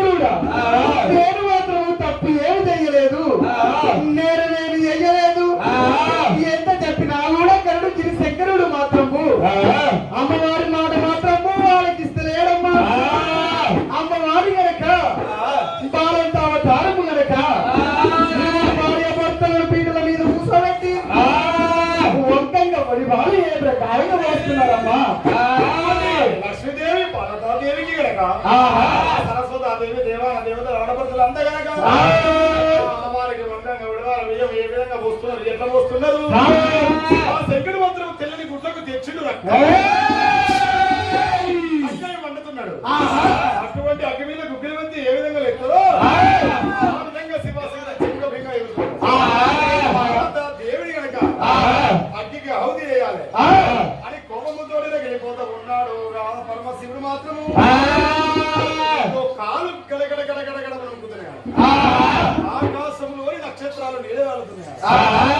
నేను మాత్రం తప్పు ఏమి చెయ్యలేదు, నేను చెయ్యలేదు. ఎంత చెప్పినా కూడా కరుడు గిరి శంకరుడు మాత్రము అమ్మవారి మాట మాత్రము వాళ్ళకి ఇస్తలేడమ్మా. అమ్మవారి గనక బాలంత అవతారము గనక భార్య భర్తల పీటల మీద కూర్చోబెట్టి వంకంగా పడి వాళ్ళు ఏ ప్రకారంగా వస్తున్నారమ్మా. లక్ష్మీదేవి పార్వతీదేవికి గనక సరస్వతీదేవి దేవతల ఆడపడుతులు అంతా గనక అమ్మవారికి వంకంగా విడవారు బియ్యం ఏ విధంగా పోస్తున్నారు, ఎట్లా పోస్తున్నారు. ఆ శంకరుడు మాత్రం తెల్లని గుడ్లకు తెచ్చిండు అగ్ని వండుతున్నాడు. అటువంటి అగ్ని మీద గుగ్గిలి మంది ఏ విధంగా లెక్కదో ఆ విధంగా శివాసన చింగభింగా దేవుడి గనక అగ్గికి ఆహుతి చేయాలి అని కోపముతోనే వెళ్ళిపోతా ఉన్నాడు. పరమశివుడు మాత్రము కాలు గడగడ గడగడ గడగడ వణుకుతున్నాడు. ఆకాశంలోని నక్షత్రాలు నీడగలుగుతున్నాయి.